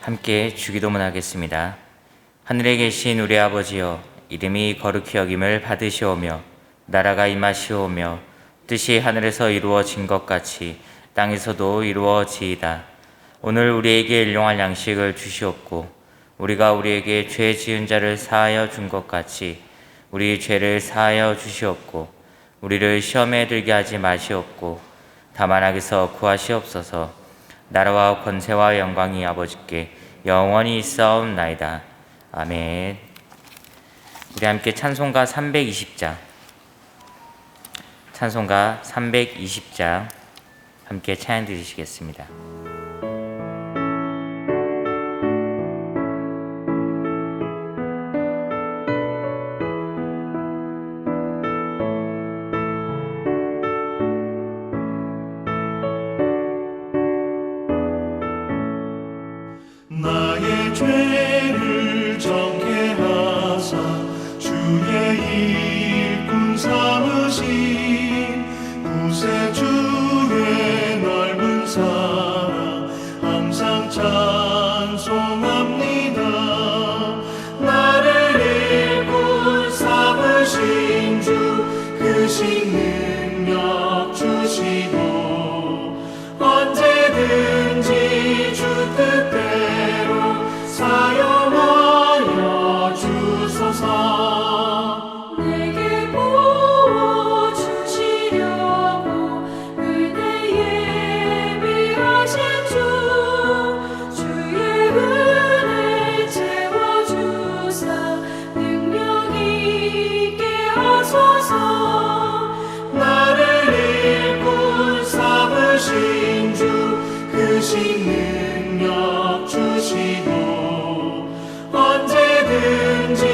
함께 주기도문 하겠습니다. 하늘에 계신 우리 아버지여, 이름이 거룩히 여김을 받으시오며 나라가 임하시오며 뜻이 하늘에서 이루어진 것 같이 땅에서도 이루어지이다. 오늘 우리에게 일용할 양식을 주시옵고 우리가 우리에게 죄 지은 자를 사하여 준 것 같이 우리 죄를 사하여 주시옵고 우리를 시험에 들게 하지 마시옵고 다만 악에서 구하시옵소서. 나라와 권세와 영광이 아버지께 영원히 있사옵나이다. 아멘. 우리 함께 찬송가 320장 찬송가 320장 함께 찬양 드리시겠습니다. 나의 죄를 정케 하사 주의 일꾼 삼으신 구세주의 넓은 사랑 항상 찬송합니다. 나를 일꾼 삼으신 주 크신 능력 주시고 언제든지 주 뜻대로 사용하여 주소서. 내게 부어주시려고 은혜 예비하신 주의 은혜 채워주사 능력 있게 하소서. 나를 일꾼 삼으신 주 크신 능력 주시고 언제든지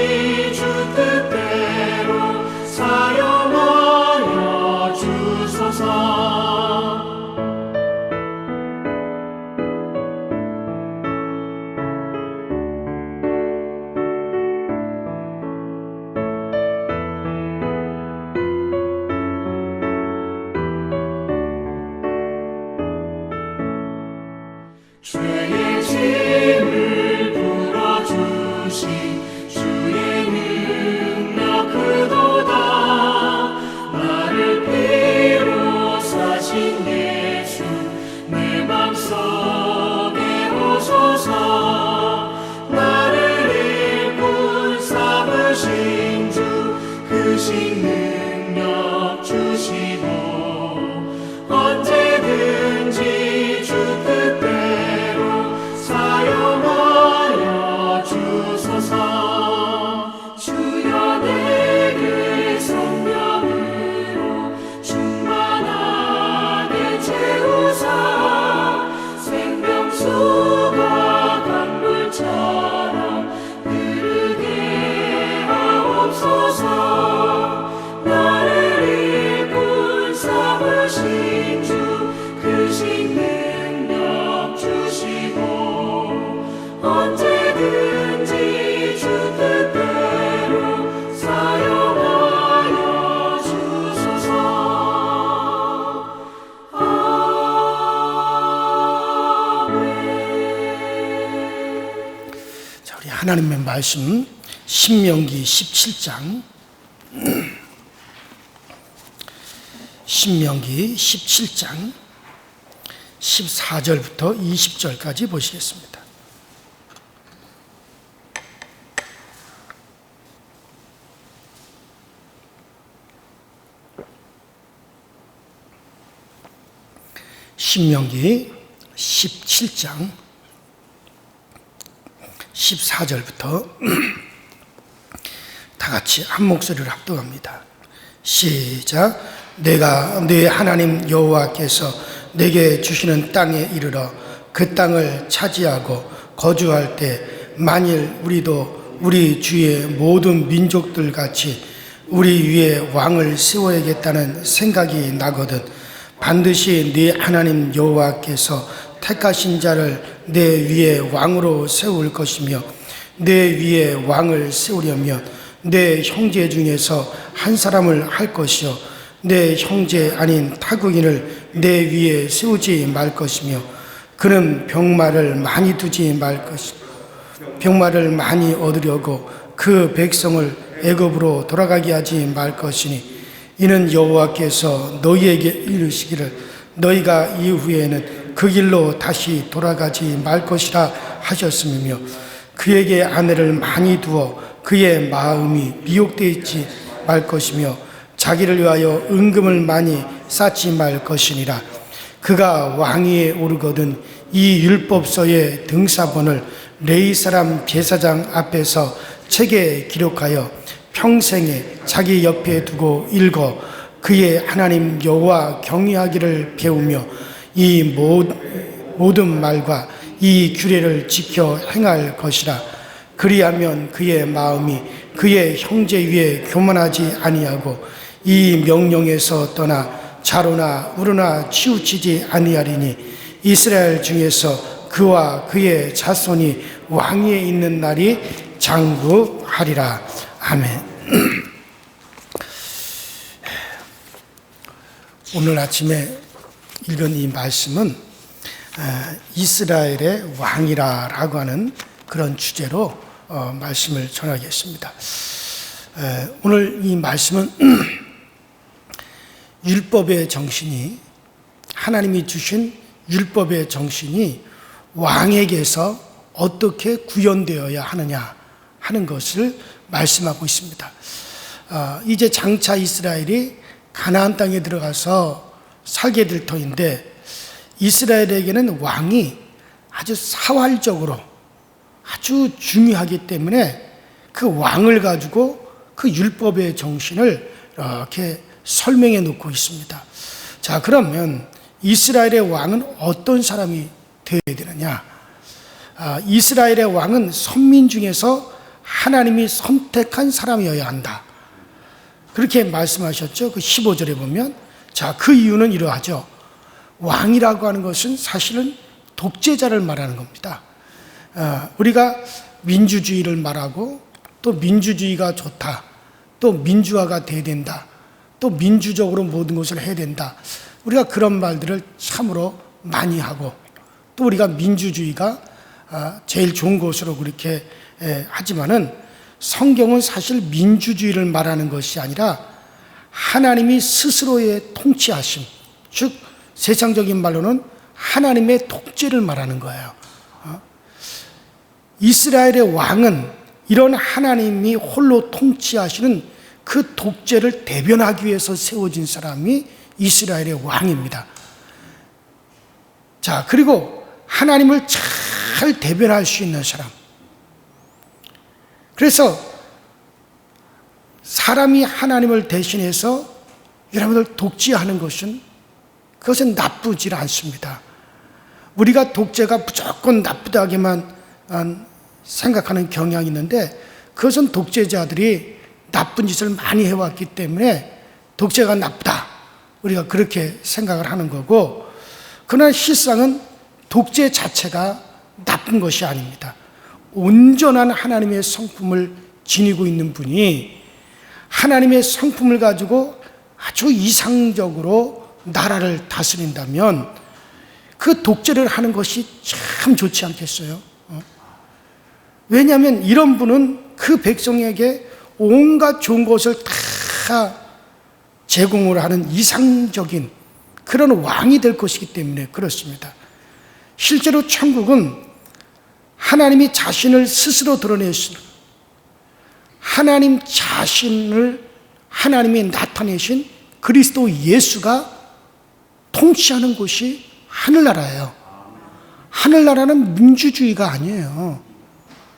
주 뜻대로 사용하여 주소서. 죄의 짐을 풀어주신 주의 능력 크도다. 나를 피로 사신 예수 내 맘속에 오소서. 나를 일꾼 삼으신 주 크신 능력 주시고 언제든지 주 뜻대로 사용하여 주소서. 주여 내게 성령으로 충만하게 채우사 생명수가 강물처럼 흐르게 하옵소서. 나를 일꾼 삼으신 주 크신 능력 주시고 언제든지 주 뜻대로 사용하여 주소서. 아멘. 자, 우리 하나님의 말씀 신명기 17장 신명기 17장 14절부터 20절까지 보시겠습니다. 신명기 17장 14절부터 다 같이 한 목소리로 합독합니다. 시작. 내가 네 하나님 여호와께서 내게 주시는 땅에 이르러 그 땅을 차지하고 거주할 때 만일 우리도 우리 주의 모든 민족들 같이 우리 위에 왕을 세워야겠다는 생각이 나거든 반드시 네 하나님 여호와께서 택하신 자를 내 위에 왕으로 세울 것이며 내 위에 왕을 세우려면 내 형제 중에서 한 사람을 할 것이요 내 형제 아닌 타국인을 내 위에 세우지 말 것이며 그 그는 병마를 많이 두지 말 것이고 병마를 많이 얻으려고 그 백성을 애굽으로 돌아가게 하지 말 것이니 이는 여호와께서 너희에게 이르시기를 너희가 이후에는 그 길로 다시 돌아가지 말 것이라 하셨음이며 그에게 아내를 많이 두어 그의 마음이 미혹되어 있지 말 것이며 자기를 위하여 은금을 많이 쌓지 말 것이니라. 그가 왕위에 오르거든 이 율법서의 등사본을 레위 사람 제사장 앞에서 책에 기록하여 평생에 자기 옆에 두고 읽어 그의 하나님 여호와 경외하기를 배우며 이 모든 말과 이 규례를 지켜 행할 것이라. 그리하면 그의 마음이 그의 형제 위에 교만하지 아니하고 이 명령에서 떠나 자로나 우로나 치우치지 아니하리니 이스라엘 중에서 그와 그의 자손이 왕위에 있는 날이 장구하리라. 아멘. 오늘 아침에 읽은 이 말씀은 이스라엘의 왕이라고 하는 그런 주제로 말씀을 전하겠습니다. 오늘 이 말씀은 율법의 정신이, 하나님이 주신 율법의 정신이 왕에게서 어떻게 구현되어야 하느냐 하는 것을 말씀하고 있습니다. 이제 장차 이스라엘이 가나안 땅에 들어가서 살게 될 터인데 이스라엘에게는 왕이 아주 사활적으로 아주 중요하기 때문에 그 왕을 가지고 그 율법의 정신을 이렇게 설명해 놓고 있습니다. 자, 그러면 이스라엘의 왕은 어떤 사람이 되어야 되느냐? 이스라엘의 왕은 선민 중에서 하나님이 선택한 사람이어야 한다. 그렇게 말씀하셨죠. 그 15절에 보면. 자, 그 이유는 이러하죠. 왕이라고 하는 것은 사실은 독재자를 말하는 겁니다. 우리가 민주주의를 말하고 또 민주주의가 좋다. 또 민주화가 돼야 된다. 또 민주적으로 모든 것을 해야 된다. 우리가 그런 말들을 참으로 많이 하고 또 우리가 민주주의가 제일 좋은 것으로 그렇게 하지만은 성경은 사실 민주주의를 말하는 것이 아니라 하나님이 스스로의 통치하심, 즉 세상적인 말로는 하나님의 독재를 말하는 거예요. 이스라엘의 왕은 이런 하나님이 홀로 통치하시는 그 독재를 대변하기 위해서 세워진 사람이 이스라엘의 왕입니다. 자, 그리고 하나님을 잘 대변할 수 있는 사람. 그래서 사람이 하나님을 대신해서 여러분들 독재하는 것은 그것은 나쁘지 않습니다. 우리가 독재가 무조건 나쁘다기만 생각하는 경향이 있는데 그것은 독재자들이 나쁜 짓을 많이 해왔기 때문에 독재가 나쁘다. 우리가 그렇게 생각을 하는 거고, 그러나 실상은 독재 자체가 나쁜 것이 아닙니다. 온전한 하나님의 성품을 지니고 있는 분이 하나님의 성품을 가지고 아주 이상적으로 나라를 다스린다면 그 독재를 하는 것이 참 좋지 않겠어요? 왜냐하면 이런 분은 그 백성에게 온갖 좋은 것을 다 제공을 하는 이상적인 그런 왕이 될 것이기 때문에 그렇습니다. 실제로 천국은 하나님이 자신을 스스로 드러내신, 하나님 자신을 하나님이 나타내신 그리스도 예수가 통치하는 곳이 하늘나라예요. 하늘나라는 민주주의가 아니에요.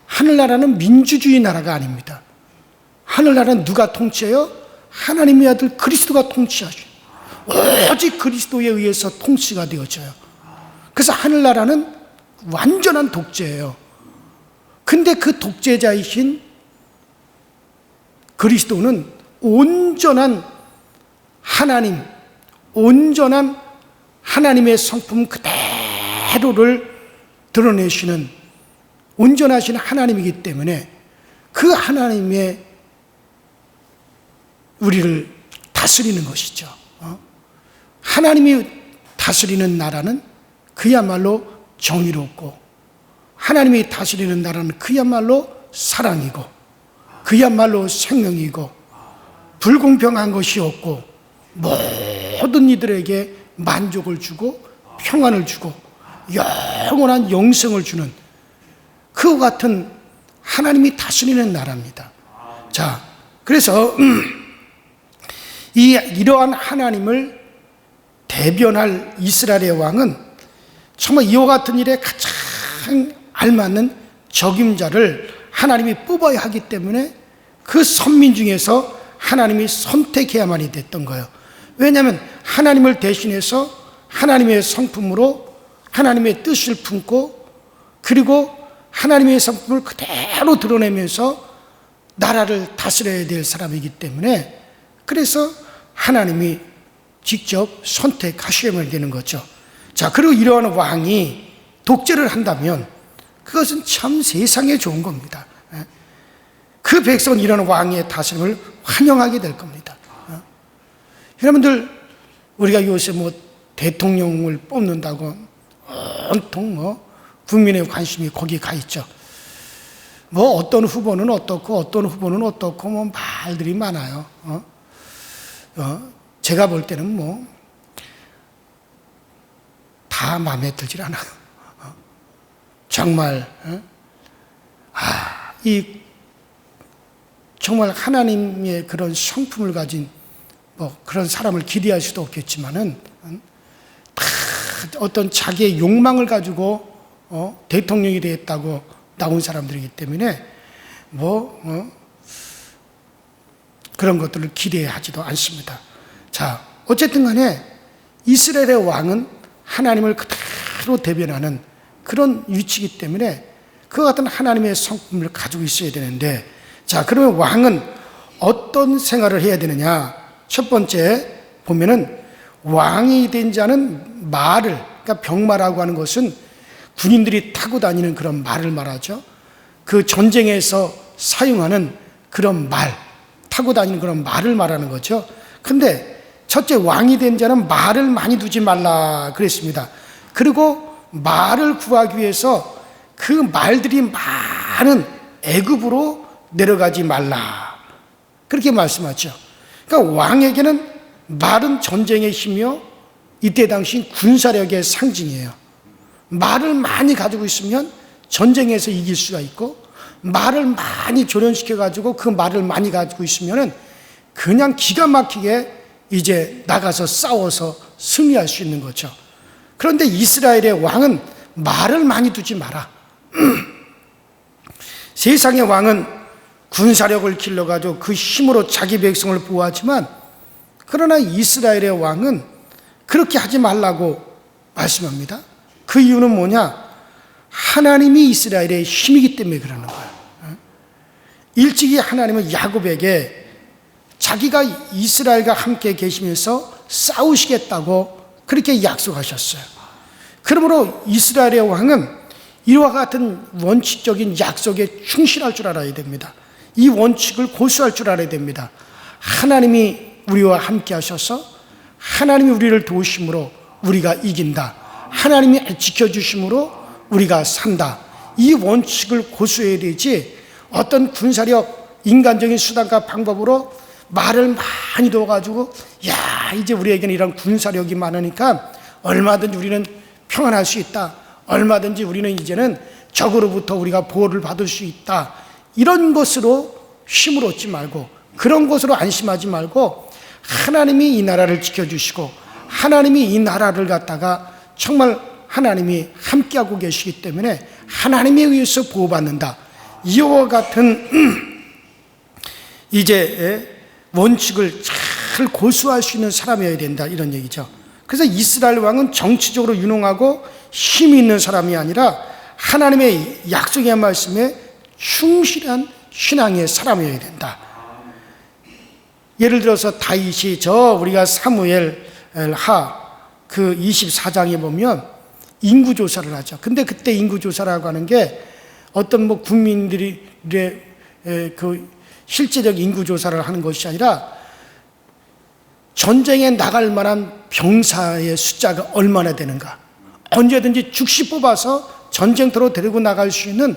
하늘나라는 민주주의 나라가 아닙니다. 하늘나라는 누가 통치해요? 하나님의 아들 그리스도가 통치하셔요. 오직 그리스도에 의해서 통치가 되어져요. 그래서 하늘나라는 완전한 독재예요. 근데 그 독재자이신 그리스도는 온전한 하나님, 온전한 하나님의 성품 그대로를 드러내시는 온전하신 하나님이기 때문에 그 하나님의 우리를 다스리는 것이죠. 하나님이 다스리는 나라는 그야말로 정의롭고 하나님이 다스리는 나라는 그야말로 사랑이고 그야말로 생명이고 불공평한 것이 없고 모든 이들에게 만족을 주고 평안을 주고 영원한 영생을 주는 그와 같은 하나님이 다스리는 나라입니다. 자, 그래서 이러한 하나님을 대변할 이스라엘의 왕은 정말 이와 같은 일에 가장 알맞는 적임자를 하나님이 뽑아야 하기 때문에 그 선민 중에서 하나님이 선택해야만이 됐던 거예요. 왜냐하면 하나님을 대신해서 하나님의 성품으로 하나님의 뜻을 품고 그리고 하나님의 성품을 그대로 드러내면서 나라를 다스려야 될 사람이기 때문에 그래서 하나님이 직접 선택하셔야만 되는 거죠. 자, 그리고 이러한 왕이 독재를 한다면 그것은 참 세상에 좋은 겁니다. 그 백성은 이런 왕의 다스림을 환영하게 될 겁니다. 여러분들, 우리가 요새 뭐 대통령을 뽑는다고 온통 국민의 관심이 거기 가 있죠. 뭐 어떤 후보는 어떻고 어떤 후보는 어떻고 뭐 말들이 많아요. 제가 볼 때는 뭐 다 마음에 들질 않아요. 정말 정말 하나님의 그런 성품을 가진 뭐 그런 사람을 기대할 수도 없겠지만은 다 어떤 자기의 욕망을 가지고 대통령이 되겠다고 나온 사람들이기 때문에 그런 것들을 기대하지도 않습니다. 자, 어쨌든 간에 이스라엘의 왕은 하나님을 그대로 대변하는 그런 위치이기 때문에 그와 같은 하나님의 성품을 가지고 있어야 되는데, 자, 그러면 왕은 어떤 생활을 해야 되느냐? 첫 번째 보면은 왕이 된 자는 말을, 그러니까 병마라고 하는 것은 군인들이 타고 다니는 그런 말을 말하죠. 그 전쟁에서 사용하는 그런 말, 타고 다니는 그런 말을 말하는 거죠. 근데 첫째, 왕이 된 자는 말을 많이 두지 말라 그랬습니다. 그리고 말을 구하기 위해서 그 말들이 많은 애굽으로 내려가지 말라 그렇게 말씀하죠. 그러니까 왕에게는 말은 전쟁의 힘이요, 이때 당시 군사력의 상징이에요. 말을 많이 가지고 있으면 전쟁에서 이길 수가 있고, 말을 많이 조련시켜가지고 그 말을 많이 가지고 있으면은 그냥 기가 막히게 이제 나가서 싸워서 승리할 수 있는 거죠. 그런데 이스라엘의 왕은 말을 많이 두지 마라. 세상의 왕은 군사력을 길러가지고 그 힘으로 자기 백성을 보호하지만, 그러나 이스라엘의 왕은 그렇게 하지 말라고 말씀합니다. 그 이유는 뭐냐? 하나님이 이스라엘의 힘이기 때문에 그러는 거예요. 일찍이 하나님은 야곱에게 자기가 이스라엘과 함께 계시면서 싸우시겠다고 그렇게 약속하셨어요. 그러므로 이스라엘의 왕은 이와 같은 원칙적인 약속에 충실할 줄 알아야 됩니다. 이 원칙을 고수할 줄 알아야 됩니다. 하나님이 우리와 함께 하셔서 하나님이 우리를 도우심으로 우리가 이긴다. 하나님이 지켜주심으로 우리가 산다. 이 원칙을 고수해야 되지, 어떤 군사력, 인간적인 수단과 방법으로 말을 많이 둬가지고 야, 이제 우리에게는 이런 군사력이 많으니까 얼마든지 우리는 평안할 수 있다, 얼마든지 우리는 이제는 적으로부터 우리가 보호를 받을 수 있다, 이런 것으로 힘을 얻지 말고, 그런 것으로 안심하지 말고, 하나님이 이 나라를 지켜주시고 하나님이 이 나라를 갖다가 정말 하나님이 함께하고 계시기 때문에 하나님에 의해서 보호받는다, 이와 같은 이제 원칙을 잘 고수할 수 있는 사람이어야 된다, 이런 얘기죠. 그래서 이스라엘 왕은 정치적으로 유능하고 힘이 있는 사람이 아니라 하나님의 약속의 말씀에 충실한 신앙의 사람이어야 된다. 예를 들어서 다윗이 우리가 사무엘 그 24장에 보면 인구조사를 하죠. 근데 그때 인구조사라고 하는 게 어떤 뭐 국민들의 그 실제적 인구조사를 하는 것이 아니라 전쟁에 나갈 만한 병사의 숫자가 얼마나 되는가, 언제든지 즉시 뽑아서 전쟁터로 데리고 나갈 수 있는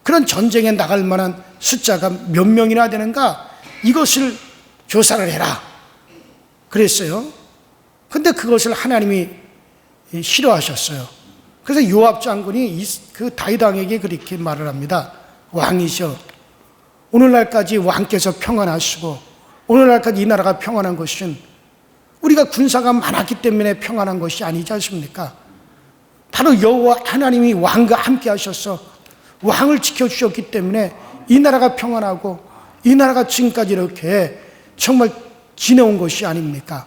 그런 전쟁에 나갈 만한 숫자가 몇 명이나 되는가, 이것을 조사를 해라 그랬어요. 근데 그것을 하나님이 싫어하셨어요. 그래서 요압 장군이 그 다윗 왕에게 그렇게 말을 합니다. 왕이셔, 오늘날까지 왕께서 평안하시고 오늘날까지 이 나라가 평안한 것은 우리가 군사가 많았기 때문에 평안한 것이 아니지 않습니까? 바로 여호와 하나님이 왕과 함께 하셔서 왕을 지켜주셨기 때문에 이 나라가 평안하고 이 나라가 지금까지 이렇게 정말 지내온 것이 아닙니까?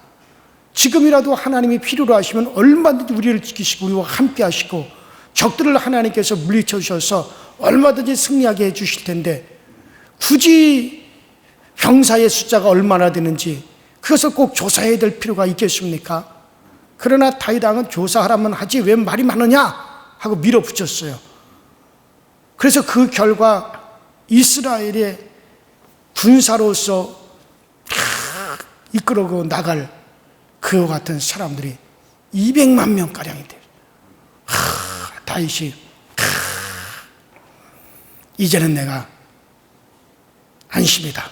지금이라도 하나님이 필요로 하시면 얼마든지 우리를 지키시고 우리와 함께 하시고 적들을 하나님께서 물리쳐 주셔서 얼마든지 승리하게 해주실 텐데, 굳이 병사의 숫자가 얼마나 되는지 그것을 꼭 조사해야 될 필요가 있겠습니까? 그러나 다윗 왕은 조사하라면 하지 왜 말이 많으냐 하고 밀어붙였어요. 그래서 그 결과 이스라엘의 군사로서 이끌어고 나갈 그와 같은 사람들이 200만 명가량이 돼요. 다윗이 이제는 내가 안심이다.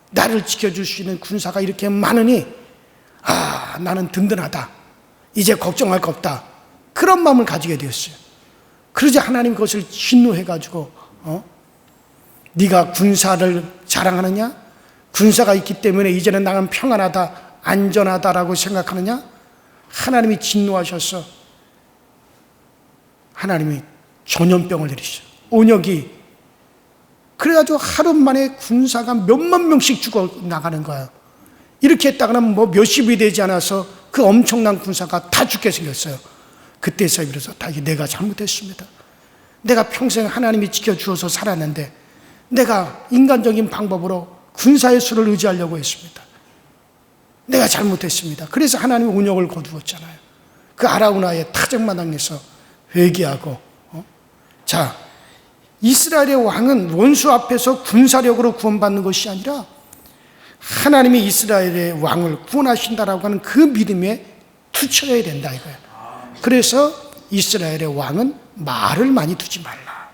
나를 지켜줄 수 있는 군사가 이렇게 많으니 나는 든든하다. 이제 걱정할 거 없다. 그런 마음을 가지게 되었어요. 그러자 하나님 그것을 진노해가지고 네가 군사를 자랑하느냐? 군사가 있기 때문에 이제는 나는 평안하다, 안전하다라고 생각하느냐? 하나님이 진노하셔서 하나님이 전염병을 내리셨어요. 온역이. 그래가지고 하루 만에 군사가 몇만 명씩 죽어 나가는 거예요. 이렇게 했다가는 뭐 몇십이 되지 않아서 그 엄청난 군사가 다 죽게 생겼어요. 그때서 비로소 다윗이 내가 잘못했습니다. 내가 평생 하나님이 지켜주어서 살았는데 내가 인간적인 방법으로 군사의 수를 의지하려고 했습니다. 내가 잘못했습니다. 그래서 하나님이 온역을 거두었잖아요. 그 아라우나의 타작마당에서 회개하고 자, 이스라엘의 왕은 원수 앞에서 군사력으로 구원받는 것이 아니라 하나님이 이스라엘의 왕을 구원하신다라고 하는 그 믿음에 투철해야 된다 이거예요. 그래서 이스라엘의 왕은 말을 많이 두지 말라.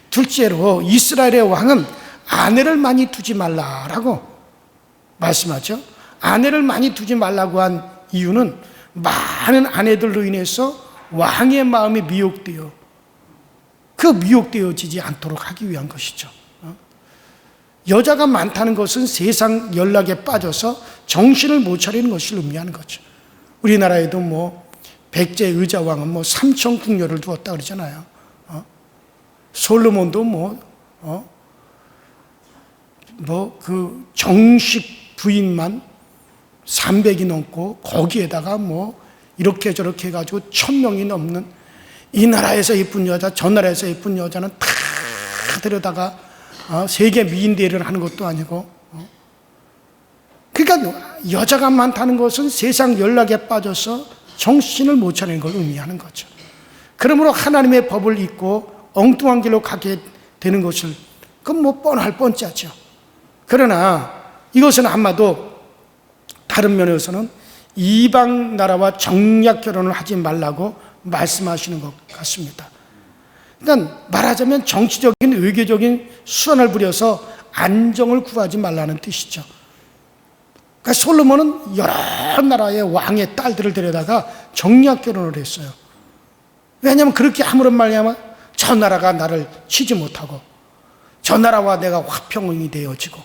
둘째로 이스라엘의 왕은 아내를 많이 두지 말라라고 말씀하죠. 아내를 많이 두지 말라고 한 이유는 많은 아내들로 인해서 왕의 마음이 미혹되어 그 미혹되어지지 않도록 하기 위한 것이죠. 여자가 많다는 것은 세상 연락에 빠져서 정신을 못 차리는 것을 의미하는 거죠. 우리나라에도 뭐 백제 의자왕은 뭐 3천 궁녀를 두었다 그러잖아요. 솔로몬도 그 정식 부인만 300이 넘고 거기에다가 뭐 이렇게 저렇게 해가지고 1000명이 넘는 이 나라에서 예쁜 여자 저 나라에서 예쁜 여자는 다 데려다가 세계 미인 대회를 하는 것도 아니고 그러니까 여자가 많다는 것은 세상 연락에 빠져서 정신을 못 차리는 걸 의미하는 거죠. 그러므로 하나님의 법을 잊고 엉뚱한 길로 가게 되는 것을 그건 뭐 뻔할 뻔짜죠. 그러나 이것은 아마도 다른 면에서는 이방 나라와 정략 결혼을 하지 말라고 말씀하시는 것 같습니다. 그러니까 말하자면 정치적인 외교적인 수단을 부려서 안정을 구하지 말라는 뜻이죠. 그러니까 솔로몬은 여러 나라의 왕의 딸들을 데려다가 정략 결혼을 했어요. 왜냐하면 그렇게 아무런 말이냐면 저 나라가 나를 치지 못하고 저 나라와 내가 화평이 되어지고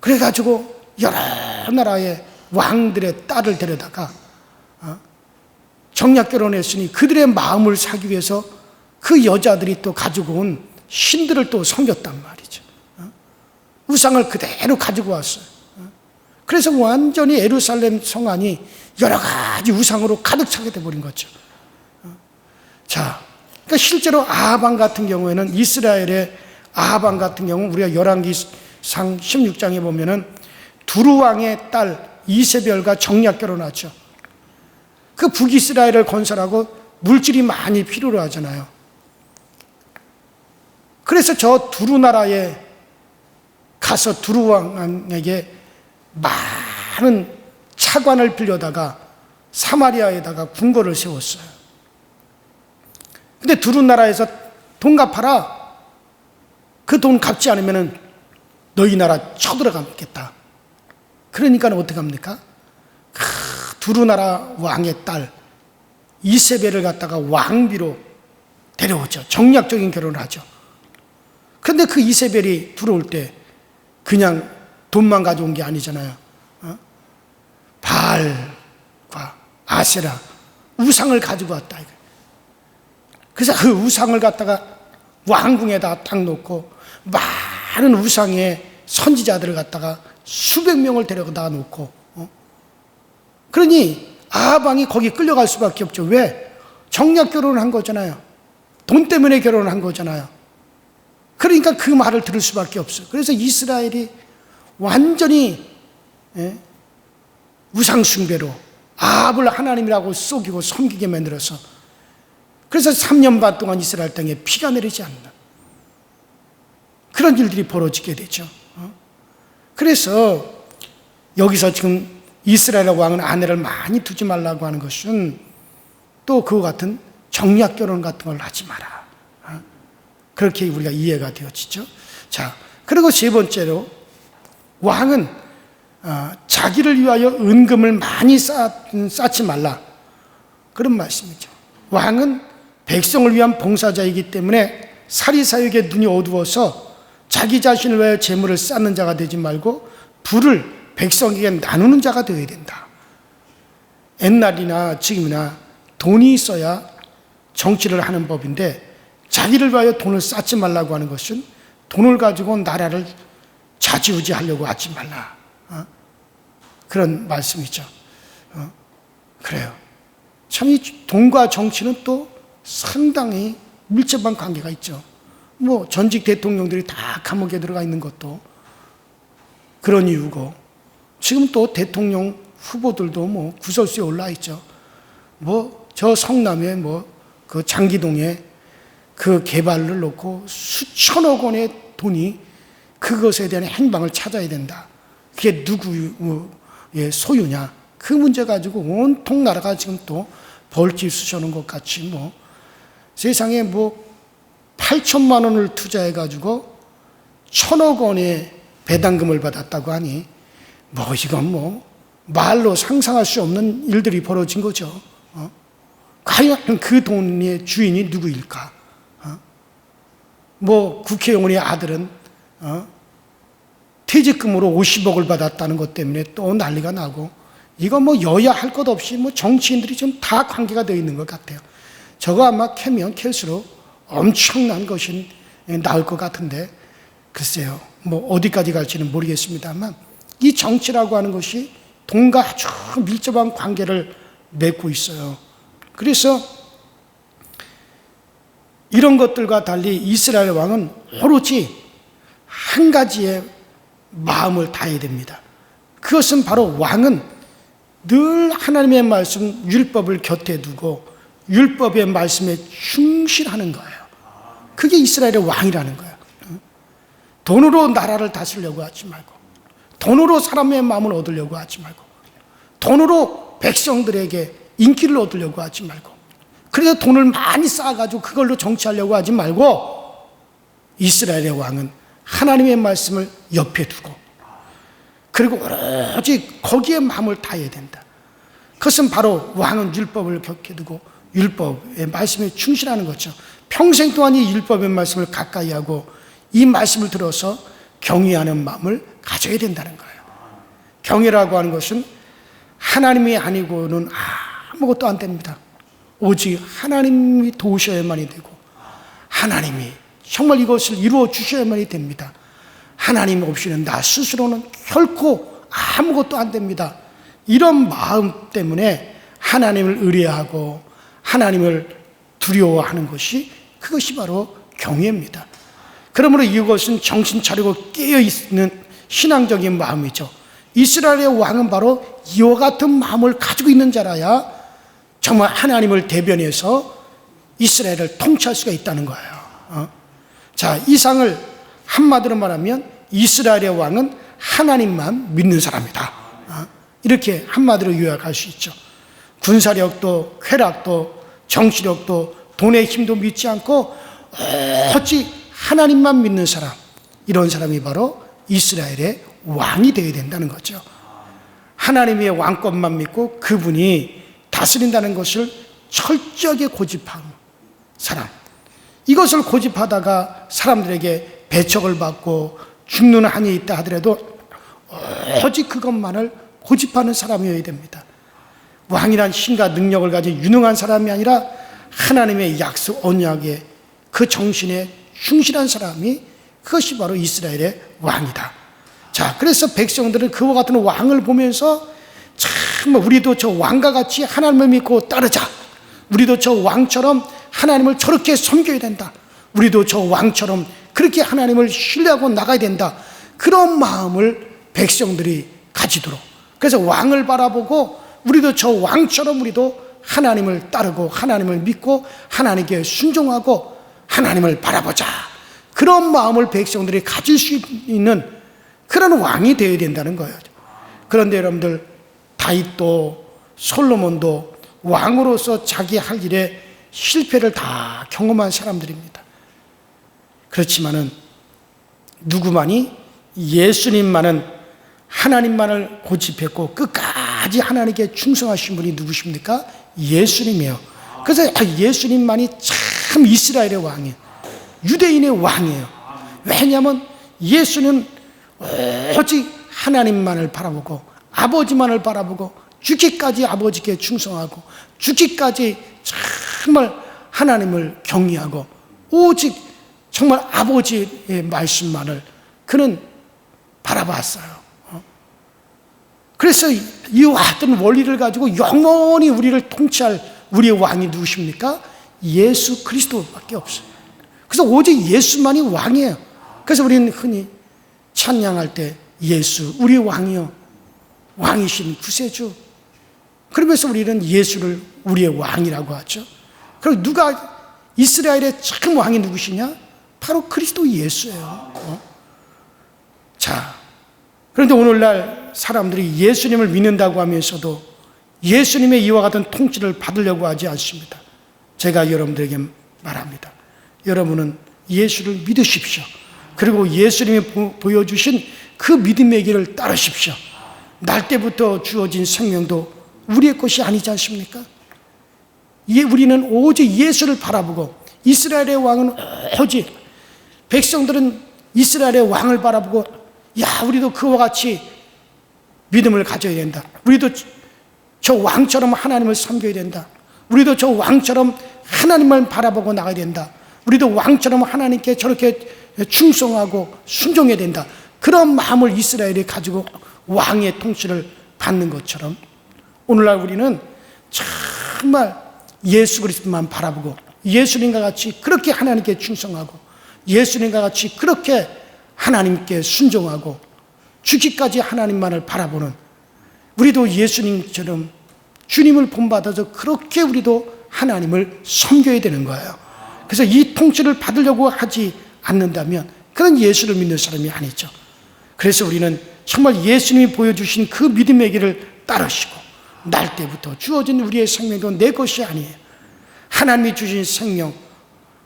그래가지고 여러 나라의 왕들의 딸을 데려다가 정략 결혼했으니 그들의 마음을 사기 위해서 그 여자들이 또 가지고 온 신들을 또 섬겼단 말이죠. 우상을 그대로 가지고 왔어요. 그래서 완전히 예루살렘 성안이 여러 가지 우상으로 가득 차게 돼버린 거죠. 자, 그러니까 실제로 아하방 같은 경우에는 이스라엘의 아하방 같은 경우 우리가 열왕기상 16장에 보면은 두루 왕의 딸 이세벨과 정략 결혼하죠. 그 북이스라엘을 건설하고 물질이 많이 필요로 하잖아요. 그래서 저 두루 나라에 가서 두루 왕에게 많은 차관을 빌려다가 사마리아에다가 궁궐을 세웠어요. 근데 두루 나라에서 돈 갚아라. 그 돈 갚지 않으면 너희 나라 쳐들어가겠다. 그러니까 어떻게 합니까? 두루 나라 왕의 딸 이세벨을 갖다가 왕비로 데려오죠. 정략적인 결혼을 하죠. 그런데 그 이세벨이 들어올 때 그냥 돈만 가져온 게 아니잖아요. 바알과 아세라 우상을 가지고 왔다. 그래서 그 우상을 갖다가 왕궁에다 딱 놓고 많은 우상의 선지자들을 갖다가 수백 명을 데려다 놓고 그러니 아합 왕이 거기 끌려갈 수밖에 없죠. 왜? 정략 결혼을 한 거잖아요. 돈 때문에 결혼을 한 거잖아요. 그러니까 그 말을 들을 수밖에 없어요. 그래서 이스라엘이 완전히 우상숭배로 아합을 하나님이라고 속이고 섬기게 만들어서 그래서 3년 반 동안 이스라엘 땅에 피가 내리지 않는 그런 일들이 벌어지게 되죠. 그래서 여기서 지금 이스라엘 왕은 아내를 많이 두지 말라고 하는 것은 또 그와 같은 정략 결혼 같은 걸 하지 마라. 그렇게 우리가 이해가 되어지죠. 자, 그리고 세 번째로 왕은 자기를 위하여 은금을 많이 쌓지 말라. 그런 말씀이죠. 왕은 백성을 위한 봉사자이기 때문에 사리사욕의 눈이 어두워서 자기 자신을 위하여 재물을 쌓는 자가 되지 말고 부를 백성에게 나누는 자가 되어야 된다. 옛날이나 지금이나 돈이 있어야 정치를 하는 법인데 자기를 위하여 돈을 쌓지 말라고 하는 것은 돈을 가지고 나라를 좌지우지하려고 하지 말라. 그런 말씀이죠. 그래요. 참 이 돈과 정치는 또 상당히 밀접한 관계가 있죠. 뭐 전직 대통령들이 다 감옥에 들어가 있는 것도 그런 이유고 지금 또 대통령 후보들도 뭐 구설수에 올라 있죠. 뭐 저 성남에 뭐 그 장기동에 그 개발을 놓고 수천억 원의 돈이 그것에 대한 행방을 찾아야 된다. 그게 누구의 소유냐? 그 문제 가지고 온통 나라가 지금 또 벌집 쑤셔놓은 것 같이 뭐 세상에 뭐 8천만 원을 투자해 가지고 1,000억 원의 배당금을 받았다고 하니 뭐 이건 뭐 말로 상상할 수 없는 일들이 벌어진 거죠. 과연 그 돈의 주인이 누구일까? 뭐 국회의원의 아들은 퇴직금으로 50억을 받았다는 것 때문에 또 난리가 나고 이건 뭐 여야 할 것 없이 뭐 정치인들이 좀 다 관계가 되어 있는 것 같아요. 저거 아마 캐면 캘수록 엄청난 것이 나올 것 같은데 글쎄요. 뭐 어디까지 갈지는 모르겠습니다만 이 정치라고 하는 것이 돈과 아주 밀접한 관계를 맺고 있어요. 그래서 이런 것들과 달리 이스라엘 왕은 오로지 한 가지의 마음을 다해야 됩니다. 그것은 바로 왕은 늘 하나님의 말씀, 율법을 곁에 두고 율법의 말씀에 충실하는 거예요. 그게 이스라엘의 왕이라는 거예요. 돈으로 나라를 다스리려고 하지 말고 돈으로 사람의 마음을 얻으려고 하지 말고 돈으로 백성들에게 인기를 얻으려고 하지 말고 그래서 돈을 많이 쌓아가지고 그걸로 정치하려고 하지 말고 이스라엘의 왕은 하나님의 말씀을 옆에 두고 그리고 오로지 거기에 마음을 다해야 된다. 그것은 바로 왕은 율법을 곁에 두고 율법의 말씀에 충실하는 거죠. 평생 동안 이 율법의 말씀을 가까이 하고 이 말씀을 들어서 경외하는 마음을 가져야 된다는 거예요. 경외라고 하는 것은 하나님이 아니고는 아무것도 안 됩니다. 오직 하나님이 도우셔야만이 되고 하나님이 정말 이것을 이루어 주셔야만이 됩니다. 하나님 없이는 나 스스로는 결코 아무것도 안 됩니다. 이런 마음 때문에 하나님을 의뢰하고 하나님을 두려워하는 것이 그것이 바로 경외입니다. 그러므로 이것은 정신 차리고 깨어있는 신앙적인 마음이죠. 이스라엘의 왕은 바로 이와 같은 마음을 가지고 있는 자라야 정말 하나님을 대변해서 이스라엘을 통치할 수가 있다는 거예요. 자, 이상을 한마디로 말하면 이스라엘의 왕은 하나님만 믿는 사람이다. 이렇게 한마디로 요약할 수 있죠. 군사력도 쾌락도 정치력도 돈의 힘도 믿지 않고 오직 하나님만 믿는 사람, 이런 사람이 바로 이스라엘의 왕이 되어야 된다는 거죠. 하나님의 왕권만 믿고 그분이 다스린다는 것을 철저하게 고집한 사람, 이것을 고집하다가 사람들에게 배척을 받고 죽는 한이 있다 하더라도 오직 그것만을 고집하는 사람이어야 됩니다. 왕이란 힘과 능력을 가진 유능한 사람이 아니라 하나님의 약속 언약에 그 정신에 충실한 사람이, 그것이 바로 이스라엘의 왕이다. 자, 그래서 백성들은 그와 같은 왕을 보면서 참 우리도 저 왕과 같이 하나님을 믿고 따르자, 우리도 저 왕처럼 하나님을 저렇게 섬겨야 된다, 우리도 저 왕처럼 그렇게 하나님을 신뢰하고 나가야 된다, 그런 마음을 백성들이 가지도록, 그래서 왕을 바라보고 우리도 저 왕처럼 우리도 하나님을 따르고 하나님을 믿고 하나님께 순종하고 하나님을 바라보자, 그런 마음을 백성들이 가질 수 있는 그런 왕이 되어야 된다는 거예요. 그런데 여러분들, 다윗도 솔로몬도 왕으로서 자기 할 일에 실패를 다 경험한 사람들입니다. 그렇지만은 누구만이, 예수님만은 하나님만을 고집했고 끝까지 하나님께 충성하신 분이 누구십니까? 예수님이에요. 그래서 예수님만이 참 이스라엘의 왕이에요. 유대인의 왕이에요. 왜냐하면 예수는 오직 하나님만을 바라보고 아버지만을 바라보고 죽기까지 아버지께 충성하고 죽기까지 정말 하나님을 경외하고 오직 정말 아버지의 말씀만을 그는 바라봤어요. 그래서 이와 같은 원리를 가지고 영원히 우리를 통치할 우리의 왕이 누구십니까? 예수 그리스도밖에 없어요. 그래서 오직 예수만이 왕이에요. 그래서 우리는 흔히 찬양할 때 예수 우리 왕이요, 왕이신 구세주, 그러면서 우리는 예수를 우리의 왕이라고 하죠. 그리고 누가 이스라엘의 참 왕이 누구시냐? 바로 그리스도 예수예요. 자, 그런데 오늘날 사람들이 예수님을 믿는다고 하면서도 예수님의 이와 같은 통치를 받으려고 하지 않습니다. 제가 여러분들에게 말합니다. 여러분은 예수를 믿으십시오. 그리고 예수님이 보여주신 그 믿음의 길을 따르십시오. 날 때부터 주어진 생명도 우리의 것이 아니지 않습니까? 우리는 오직 예수를 바라보고, 이스라엘의 왕은 오직, 백성들은 이스라엘의 왕을 바라보고, 야, 우리도 그와 같이 믿음을 가져야 된다, 우리도 저 왕처럼 하나님을 섬겨야 된다, 우리도 저 왕처럼 하나님을 바라보고 나가야 된다, 우리도 왕처럼 하나님께 저렇게 충성하고 순종해야 된다, 그런 마음을 이스라엘이 가지고 왕의 통치를 받는 것처럼 오늘날 우리는 정말 예수 그리스도만 바라보고 예수님과 같이 그렇게 하나님께 충성하고 예수님과 같이 그렇게 하나님께 순종하고 죽기까지 하나님만을 바라보는, 우리도 예수님처럼 주님을 본받아서 그렇게 우리도 하나님을 섬겨야 되는 거예요. 그래서 이 통치를 받으려고 하지 않는다면 그런 예수를 믿는 사람이 아니죠. 그래서 우리는 정말 예수님이 보여주신 그 믿음의 길을 따르시고, 날 때부터 주어진 우리의 생명도 내 것이 아니에요. 하나님이 주신 생명,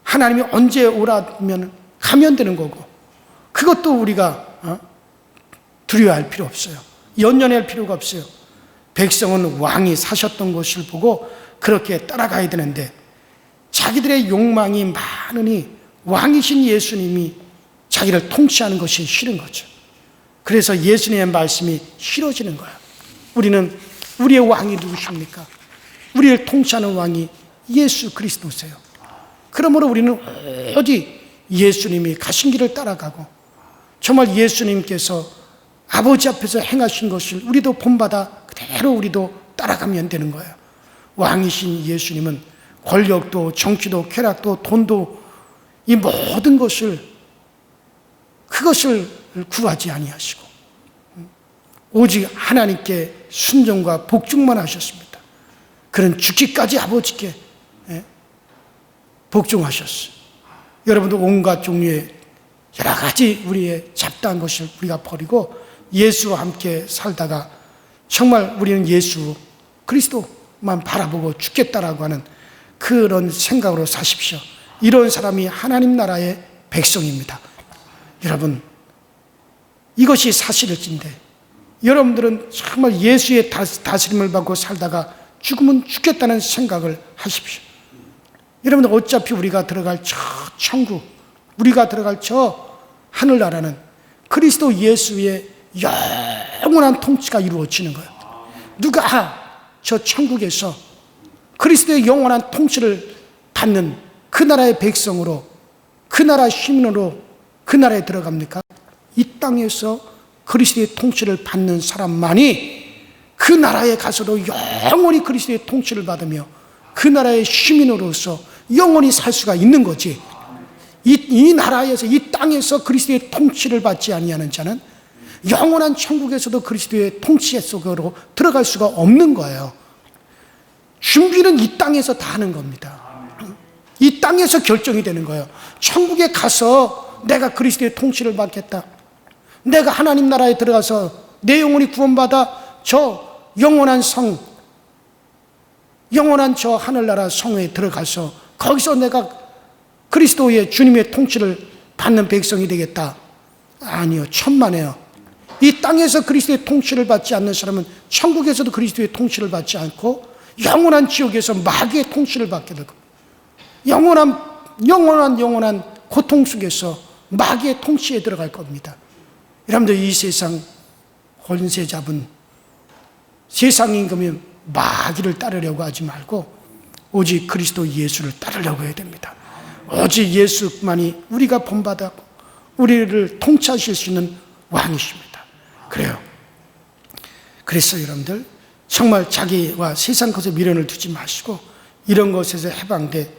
하나님이 언제 오라면 가면 되는 거고, 그것도 우리가 두려워할 필요 없어요. 연연할 필요가 없어요. 백성은 왕이 사셨던 것을 보고 그렇게 따라가야 되는데, 자기들의 욕망이 많으니 왕이신 예수님이 자기를 통치하는 것이 싫은 거죠. 그래서 예수님의 말씀이 싫어지는 거예요. 우리는 우리의 왕이 누구십니까? 우리를 통치하는 왕이 예수 그리스도세요. 그러므로 우리는 오직 예수님이 가신 길을 따라가고, 정말 예수님께서 아버지 앞에서 행하신 것을 우리도 본받아 그대로 우리도 따라가면 되는 거예요. 왕이신 예수님은 권력도 정치도 쾌락도 돈도 이 모든 것을, 그것을 구하지 아니하시고 오직 하나님께 순종과 복종만 하셨습니다. 그는 죽기까지 아버지께 복종하셨어요. 여러분도 온갖 종류의 여러 가지 우리의 잡다한 것을 우리가 버리고 예수와 함께 살다가 정말 우리는 예수 그리스도 세상만 바라보고 죽겠다라고 하는 그런 생각으로 사십시오. 이런 사람이 하나님 나라의 백성입니다. 여러분, 이것이 사실일진데 여러분들은 정말 예수의 다스림을 받고 살다가 죽으면 죽겠다는 생각을 하십시오. 여러분들, 어차피 우리가 들어갈 저 천국, 우리가 들어갈 저 하늘나라는 그리스도 예수의 영원한 통치가 이루어지는 거예요. 누가 저 천국에서 그리스도의 영원한 통치를 받는 그 나라의 백성으로, 그 나라 시민으로 그 나라에 들어갑니까? 이 땅에서 그리스도의 통치를 받는 사람만이 그 나라에 가서도 영원히 그리스도의 통치를 받으며 그 나라의 시민으로서 영원히 살 수가 있는 거지. 이 나라에서, 이 땅에서 그리스도의 통치를 받지 아니하는 자는 영원한 천국에서도 그리스도의 통치 속으로 들어갈 수가 없는 거예요. 준비는 이 땅에서 다 하는 겁니다. 이 땅에서 결정이 되는 거예요. 천국에 가서 내가 그리스도의 통치를 받겠다, 내가 하나님 나라에 들어가서 내 영혼이 구원받아 저 영원한 성, 영원한 저 하늘나라 성에 들어가서 거기서 내가 그리스도의 주님의 통치를 받는 백성이 되겠다. 아니요, 천만에요. 이 땅에서 그리스도의 통치를 받지 않는 사람은 천국에서도 그리스도의 통치를 받지 않고 영원한 지옥에서 마귀의 통치를 받게 될 겁니다. 영원한 고통 속에서 마귀의 통치에 들어갈 겁니다. 여러분들, 이 세상 권세 잡은 세상 임금이 마귀를 따르려고 하지 말고 오직 그리스도 예수를 따르려고 해야 됩니다. 오직 예수만이 우리가 본받았고 우리를 통치하실 수 있는 왕이십니다. 그래요. 그래서 여러분들, 정말 자기와 세상 것에 미련을 두지 마시고 이런 것에서 해방돼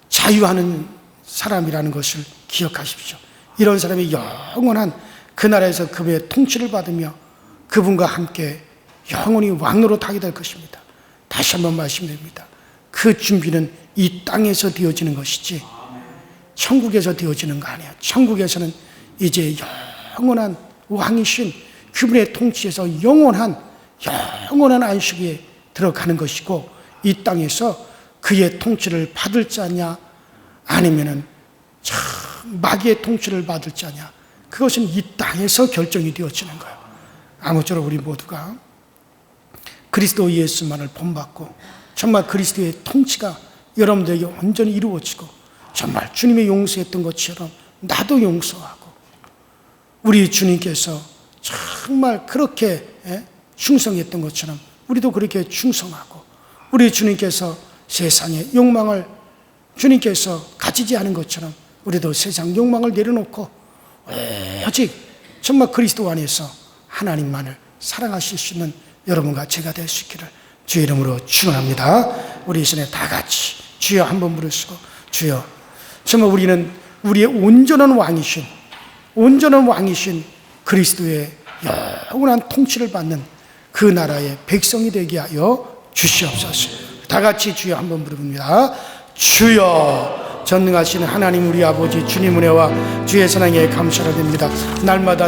자유하는 사람이라는 것을 기억하십시오. 이런 사람이 영원한 그 나라에서 그분의 통치를 받으며 그분과 함께 영원히 왕으로 타게 될 것입니다. 다시 한번 말씀드립니다. 그 준비는 이 땅에서 되어지는 것이지 천국에서 되어지는 거 아니에요. 천국에서는 이제 영원한 왕이신 그분의 통치에서 영원한 안식에 들어가는 것이고, 이 땅에서 그의 통치를 받을 자냐 아니면은 마귀의 통치를 받을 자냐, 그것은 이 땅에서 결정이 되어지는 거예요. 아무쪼록 우리 모두가 그리스도 예수만을 본받고 정말 그리스도의 통치가 여러분들에게 온전히 이루어지고 정말 주님이 용서했던 것처럼 나도 용서하고, 우리 주님께서 정말 그렇게 충성했던 것처럼 우리도 그렇게 충성하고, 우리 주님께서 세상의 욕망을 주님께서 가지지 않은 것처럼 우리도 세상 욕망을 내려놓고 오직 정말 그리스도 안에서 하나님만을 사랑하실 수 있는 여러분과 제가 될 수 있기를 주의 이름으로 축원합니다. 우리 이 시간에 다 같이 주여 한번 부르시고, 주여 정말 우리는 우리의 온전한 왕이신 그리스도의 영원한 통치를 받는 그 나라의 백성이 되게 하여 주시옵소서. 다 같이 주여 한번 부릅니다. 주여, 전능하신 하나님 우리 아버지, 주님 은혜와 주의 사랑에 감사를 드립니다. 날마다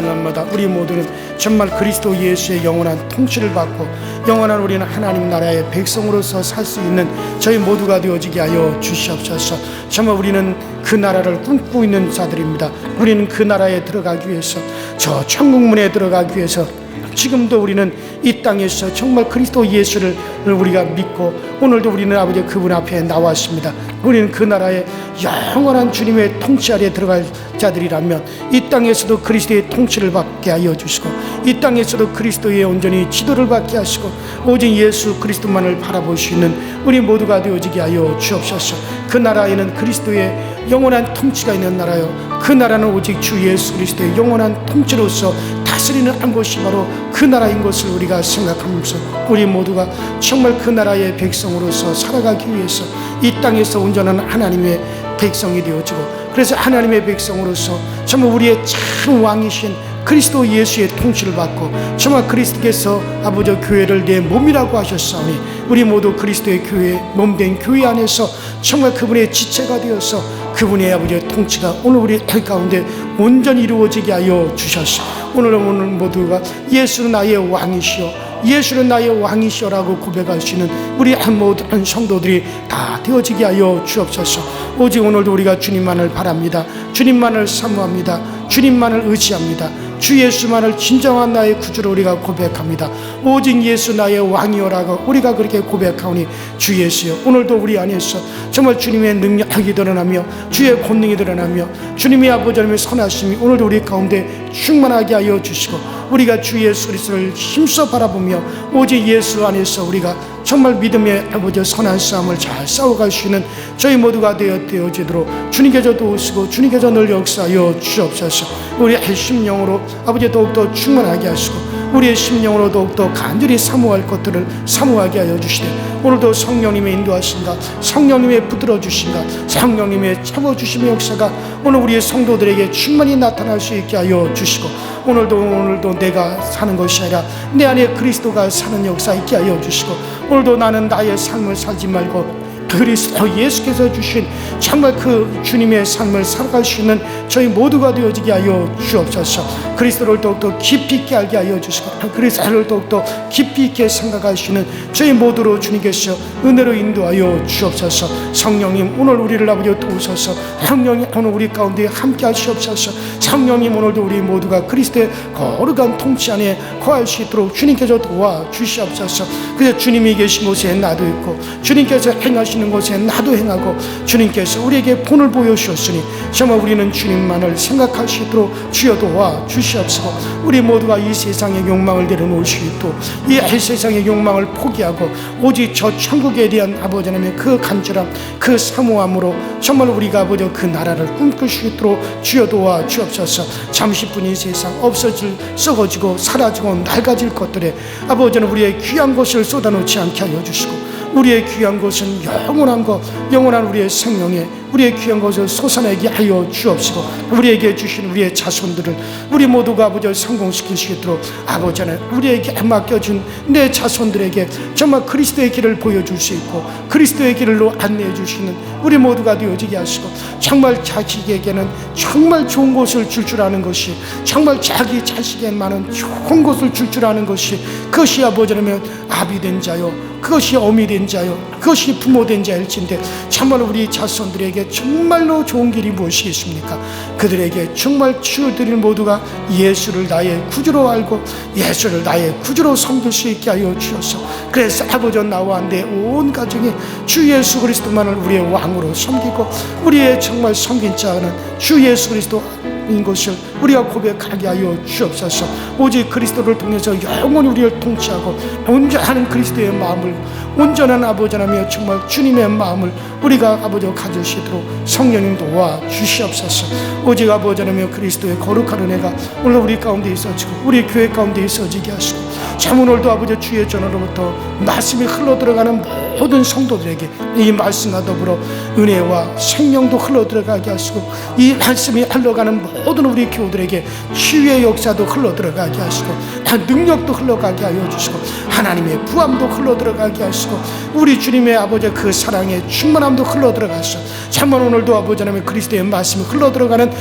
우리 모두는 정말 그리스도 예수의 영원한 통치를 받고 영원한 우리는 하나님 나라의 백성으로서 살 수 있는 저희 모두가 되어지게 하여 주시옵소서. 정말 우리는 그 나라를 꿈꾸고 있는 자들입니다. 우리는 그 나라에 들어가기 위해서, 저 천국문에 들어가기 위해서 지금도 우리는 이 땅에서 정말 그리스도 예수를 우리가 믿고 오늘도 우리는 아버지 그분 앞에 나왔습니다. 우리는 그 나라의 영원한 주님의 통치 아래 들어갈 자들이라면 이 땅에서도 그리스도의 통치를 받게 하여 주시고, 이 땅에서도 그리스도의 온전히 지도를 받게 하시고 오직 예수 그리스도만을 바라볼 수 있는 우리 모두가 되어지게 하여 주옵소서. 그 나라에는 그리스도의 영원한 통치가 있는 나라요, 그 나라는 오직 주 예수 그리스도의 영원한 통치로서 다스리는 한 곳이 바로 그 나라인 것을 우리가 생각하면서 우리 모두가 정말 그 나라의 백성으로서 살아가기 위해서 이 땅에서 온전한 하나님의 백성이 되어지고, 그래서 하나님의 백성으로서 정말 우리의 참 왕이신 그리스도 예수의 통치를 받고 정말 그리스도께서 아버지 교회를 내 몸이라고 하셨사오니 우리 모두 그리스도의 교회, 몸된 교회 안에서 정말 그분의 지체가 되어서 그분의 아버지의 통치가 오늘 우리 가운데 온전히 이루어지게 하여 주셨소. 오늘 모두가 예수는 나의 왕이시오, 예수는 나의 왕이시라고 고백하시는 우리 모든 성도들이 다 되어지게 하여 주옵소서. 오직 오늘도 우리가 주님만을 바랍니다. 주님만을 사모합니다. 주님만을 의지합니다. 주 예수만을 진정한 나의 구주로 우리가 고백합니다. 오직 예수 나의 왕이여라고 우리가 그렇게 고백하오니 주 예수여, 오늘도 우리 안에서 정말 주님의 능력이 드러나며 주의 권능이 드러나며 주님의 아버지 하나님의 선하심이 오늘도 우리 가운데 충만하게 하여 주시고, 우리가 주 예수 그리스도를 힘써 바라보며 오직 예수 안에서 우리가 정말 믿음의 아버지 선한 싸움을 잘 싸워갈 수 있는 저희 모두가 되어지도록 주님께서 도우시고 주님께서 늘 역사하여 주옵소서. 우리의 심령으로 아버지 더욱더 충만하게 하시고 우리의 심령으로 더욱더 간절히 사모할 것들을 사모하게 하여 주시되, 오늘도 성령님의 인도하신가, 성령님의 붙들어 주신가, 성령님의 채워주심의 역사가 오늘 우리의 성도들에게 충만히 나타날 수 있게 하여 주시고, 오늘도 내가 사는 것이 아니라 내 안에 그리스도가 사는 역사 있게 하여 주시고, 오늘도 나는 나의 삶을 살지 말고 그리스도 예수께서 주신 정말 그 주님의 삶을 살아갈 수 있는 저희 모두가 되어지게 하여 주옵소서. 그리스도를 더욱더 깊이 있게 알게 하여 주시고 그리스도를 더욱더 깊이 있게 생각할 수 있는 저희 모두로 주님께서 은혜로 인도하여 주옵소서. 성령님 오늘 우리를 아버지 도우소서. 성령님 오늘 우리 가운데 함께 하시옵소서. 성령님 오늘도 우리 모두가 그리스도의 거룩한 통치 안에 거할 수 있도록 주님께서 도와주시옵소서. 그래서 주님이 계신 곳에 나도 있고 주님께서 행하시는 곳에 나도 행하고 주님께서 우리에게 본을 보여주셨으니 정말 우리는 주님만을 생각할 수 있도록 주여 도와주시옵소서. 우리 모두가 이 세상의 욕망을 내려놓을 수 있도록 이 세상의 욕망을 포기하고 오직 저 천국에 대한 아버지 하나님의 그 간절함 그 사모함으로 정말 우리가 아버지 그 나라를 꿈꿀 수 있도록 주여 도와주옵소서. 잠시뿐 이 세상 없어질 썩어지고 사라지고 낡아질 것들에 아버지는 우리의 귀한 것을 쏟아놓지 않게 하여 주시고, 우리의 귀한 것은 영원한 것, 영원한 우리의 생명에 우리의 귀한 것을 솟아내게 하여 주옵시고, 우리에게 주신 우리의 자손들을 우리 모두가 아버지 성공시킬 수 있도록 아버지 하나님 우리에게 맡겨준 내 자손들에게 정말 그리스도의 길을 보여줄 수 있고 그리스도의 길로 안내해 주시는 우리 모두가 되어지게 하시고, 정말 자식에게는 정말 좋은 것을 줄 아는 것이 정말 자기 자식에게만은 좋은 것을 줄 아는 것이 그것이 아버지 하나님 아비 된 자요 그것이 어미 된 자요 그것이 부모 된 자일진데, 정말 우리 자손들에게 정말로 좋은 길이 무엇이겠습니까? 그들에게 정말 주들이 모두가 예수를 나의 구주로 알고 예수를 나의 구주로 섬길 수 있게 하여 주셔서, 그래서 아버지 나와 내 온 가정이 주 예수 그리스도만을 우리의 왕으로 섬기고 우리의 정말 섬긴 자는 주 예수 그리스도 인 것을 우리가 고백하게 하여 주옵소서. 오직 그리스도를 통해서 영원히 우리를 통치하고 온전한 그리스도의 마음을 온전한 아버지 하나님의 정말 주님의 마음을 우리가 아버지와 가질 수 있도록 성령님 도와 주시옵소서. 오직 아버지 하나님의 그리스도의 거룩한 은혜가 오늘 우리 가운데 있어지고 우리 교회 가운데 있어지게 하시고, 참 오늘도 아버지 주의 전으로부터 말씀이 흘러들어가는 모든 성도들에게 이 말씀과 더불어 은혜와 생명도 흘러들어가게 하시고, 이 말씀이 흘러가는 모든 우리 교우들에게 치유의 역사도 흘러들어가게 하시고 능력도 흘러가게 하여 주시고 하나님의 부함도 흘러들어가게 하시고 우리 주님의 아버지 그 사랑의 충만함도 흘러들어가시고, 참만 오늘도 아버지 하나님의 그리스도의 말씀이 흘러들어가는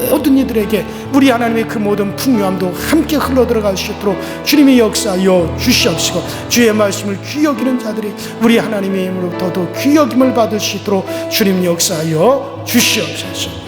모든 이들에게 우리 하나님의 그 모든 풍요함도 함께 흘러들어갈 수 있도록 주님이 역사하여 주시옵시고, 주의 말씀을 귀히 여기는 자들이 우리 하나님의 힘으로부터도 귀히 여김을 받을 수 있도록 주님 역사하여 주시옵소서.